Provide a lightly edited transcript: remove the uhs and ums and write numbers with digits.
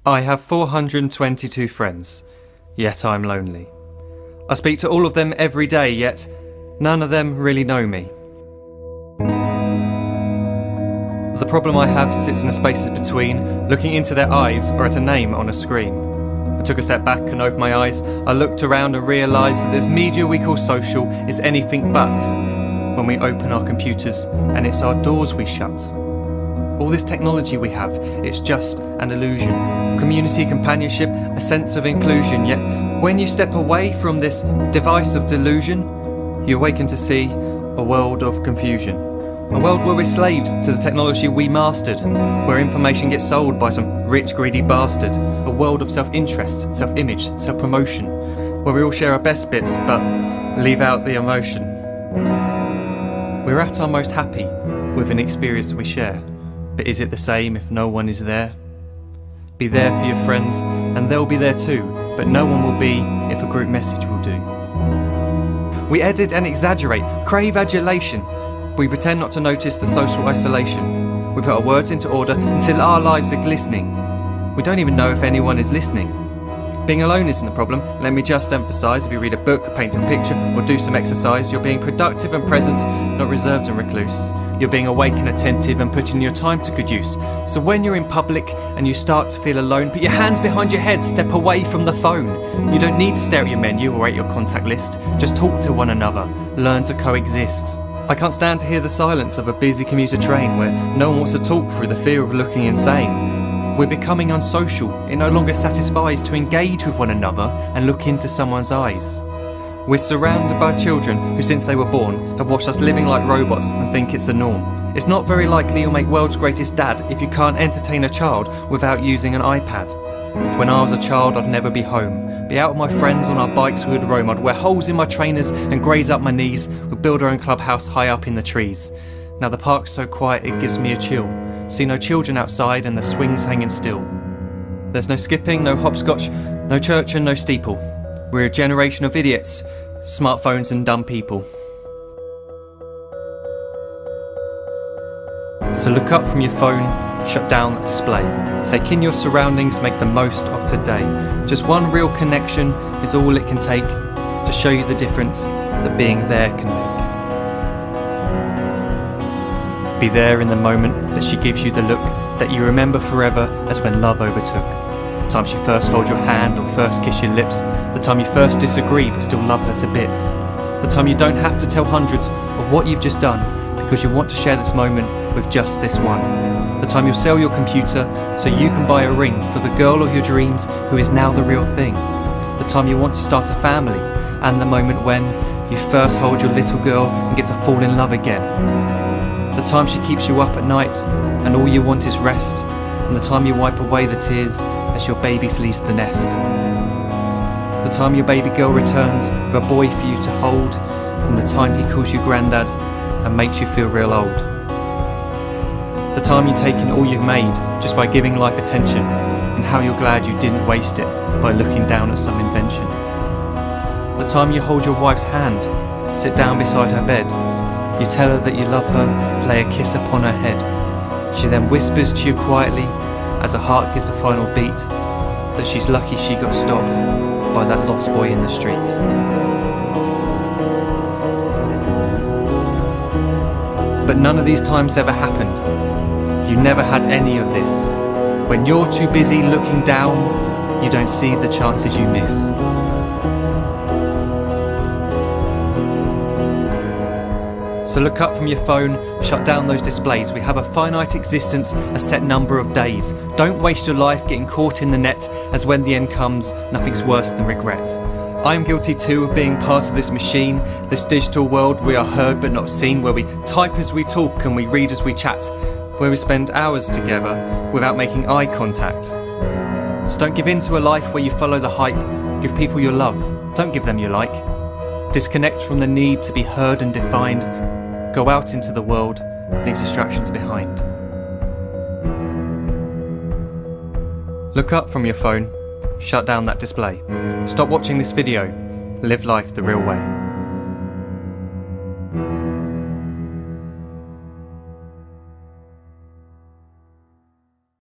I have 422 friends, yet I'm lonely. I speak to all of them every day, yet none of them really know me. The problem I have sits in the spaces between looking into their eyes or at a name on a screen. I took a step back and opened my eyes. I looked around and realised that this media we call social is anything but when we open our computers and it's our doors we shut. All this technology we have, it's just an illusion. Community, companionship, a sense of inclusion. Yet when you step away from this device of delusion, you awaken to see a world of confusion. A world where we're slaves to the technology we mastered, where information gets sold by some rich, greedy bastard. A world of self-interest, self-image, self-promotion, where we all share our best bits but leave out the emotion. We're at our most happy with an experience we share. But is it the same if no one is there? Be there for your friends and they'll be there too, but no one will be if a group message will do. We edit and exaggerate, crave adulation. We pretend not to notice the social isolation. We put our words into order until our lives are glistening. We don't even know if anyone is listening. Being alone isn't a problem, let me just emphasise. If you read a book, paint a picture, or do some exercise, you're being productive and present, not reserved and recluse. You're being awake and attentive and putting your time to good use. So when you're in public and you start to feel alone, put your hands behind your head, step away from the phone. You don't need to stare at your menu or at your contact list. Just talk to one another, learn to coexist. I can't stand to hear the silence of a busy commuter train where no one wants to talk through the fear of looking insane. We're becoming unsocial. It no longer satisfies to engage with one another and look into someone's eyes. We're surrounded by children who since they were born have watched us living like robots and think it's the norm. It's not very likely you'll make world's greatest dad if you can't entertain a child without using an iPad. When I was a child I'd never be home. Be out with my friends on our bikes we would roam. I'd wear holes in my trainers and graze up my knees. We'd build our own clubhouse high up in the trees. Now the park's so quiet it gives me a chill. See no children outside and the swings hanging still. There's no skipping, no hopscotch, no church and no steeple. We're a generation of idiots, smartphones and dumb people. So look up from your phone, shut down the display. Take in your surroundings, make the most of today. Just one real connection is all it can take to show you the difference that being there can make. Be there in the moment that she gives you the look that you remember forever as when love overtook. The time she first holds your hand or first kiss your lips. The time you first disagree but still love her to bits. The time you don't have to tell hundreds of what you've just done because you want to share this moment with just this one. The time you'll sell your computer so you can buy a ring for the girl of your dreams who is now the real thing. The time you want to start a family and the moment when you first hold your little girl and get to fall in love again. The time she keeps you up at night and all you want is rest. And the time you wipe away the tears as your baby flees the nest. The time your baby girl returns with a boy for you to hold, and the time he calls you granddad and makes you feel real old. The time you take in all you've made just by giving life attention, and how you're glad you didn't waste it by looking down at some invention. The time you hold your wife's hand, sit down beside her bed, you tell her that you love her, lay a kiss upon her head. She then whispers to you quietly, as her heart gives a final beat, that she's lucky she got stopped by that lost boy in the street. But none of these times ever happened. You never had any of this. When you're too busy looking down, you don't see the chances you miss. So look up from your phone, shut down those displays. We have a finite existence, a set number of days. Don't waste your life getting caught in the net, as when the end comes, nothing's worse than regret. I am guilty too of being part of this machine, this digital world we are heard but not seen, where we type as we talk and we read as we chat, where we spend hours together without making eye contact. So don't give in to a life where you follow the hype. Give people your love, don't give them your like. Disconnect from the need to be heard and defined. Go out into the world, leave distractions behind. Look up from your phone, shut down that display. Stop watching this video, live life the real way.